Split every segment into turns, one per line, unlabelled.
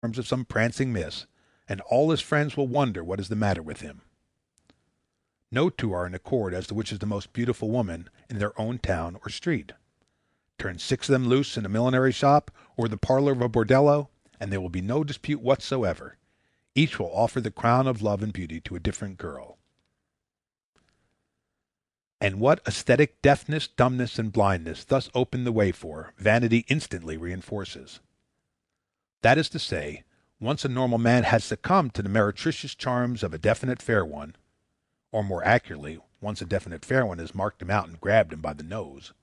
arms of some prancing miss, and all his friends will wonder what is the matter with him. No two are in accord as to which is the most beautiful woman in their own town or street. Turn 6 of them loose in a millinery shop or the parlor of a bordello, and there will be no dispute whatsoever. Each will offer the crown of love and beauty to a different girl. And what aesthetic deafness, dumbness, and blindness thus open the way for, vanity instantly reinforces. That is to say, once a normal man has succumbed to the meretricious charms of a definite fair one, or more accurately, once a definite fair one has marked him out and grabbed him by the nose,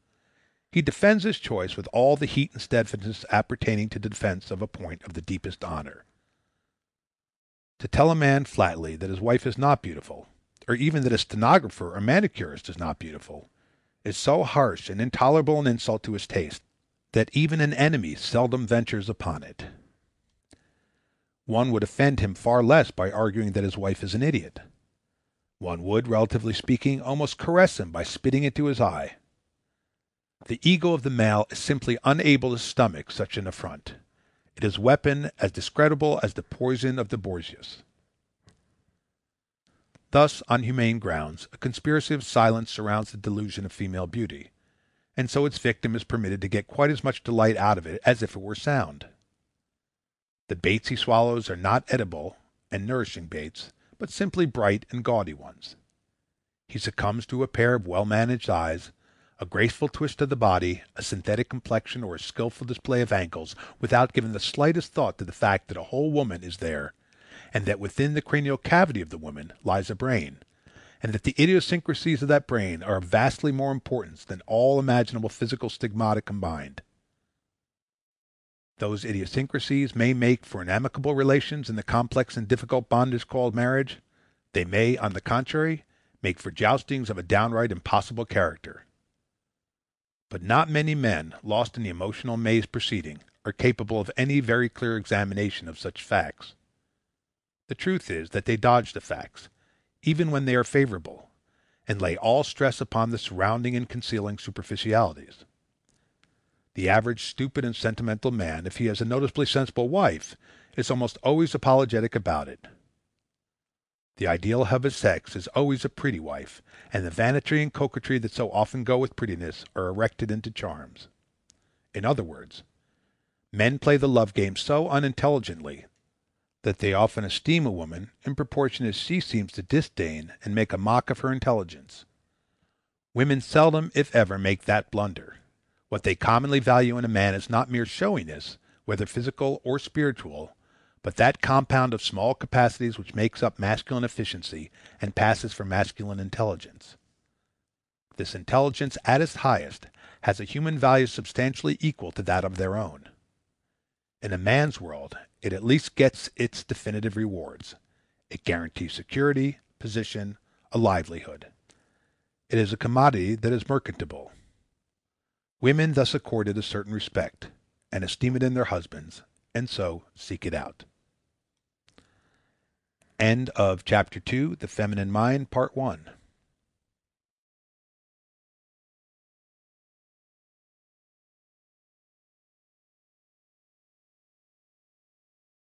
he defends his choice with all the heat and steadfastness appertaining to the defense of a point of the deepest honor. To tell a man flatly that his wife is not beautiful, or even that a stenographer or manicurist is not beautiful, is so harsh and intolerable an insult to his taste that even an enemy seldom ventures upon it. One would offend him far less by arguing that his wife is an idiot. One would, relatively speaking, almost caress him by spitting into his eye. The ego of the male is simply unable to stomach such an affront. It is a weapon as discreditable as the poison of the Borgias. Thus, on humane grounds, a conspiracy of silence surrounds the delusion of female beauty, and so its victim is permitted to get quite as much delight out of it as if it were sound. The baits he swallows are not edible and nourishing baits, but simply bright and gaudy ones. He succumbs to a pair of well-managed eyes, a graceful twist of the body, a synthetic complexion, or a skillful display of ankles, without giving the slightest thought to the fact that a whole woman is there, and that within the cranial cavity of the woman lies a brain, and that the idiosyncrasies of that brain are of vastly more importance than all imaginable physical stigmata combined. Those idiosyncrasies may make for inamicable relations in the complex and difficult bondage called marriage. They may, on the contrary, make for joustings of a downright impossible character. But not many men, lost in the emotional maze preceding, are capable of any very clear examination of such facts. The truth is that they dodge the facts, even when they are favorable, and lay all stress upon the surrounding and concealing superficialities. The average stupid and sentimental man, if he has a noticeably sensible wife, is almost always apologetic about it. The ideal of his sex is always a pretty wife, and the vanity and coquetry that so often go with prettiness are erected into charms. In other words, men play the love game so unintelligently that they often esteem a woman in proportion as she seems to disdain and make a mock of her intelligence. Women seldom, if ever, make that blunder. What they commonly value in a man is not mere showiness, whether physical or spiritual, but that compound of small capacities which makes up masculine efficiency and passes for masculine intelligence. This intelligence, at its highest, has a human value substantially equal to that of their own. In a man's world, it at least gets its definitive rewards. It guarantees security, position, a livelihood. It is a commodity that is merchantable. Women thus accord it a certain respect, and esteem it in their husbands, and so seek it out. End of Chapter 2, The Feminine Mind, Part 1.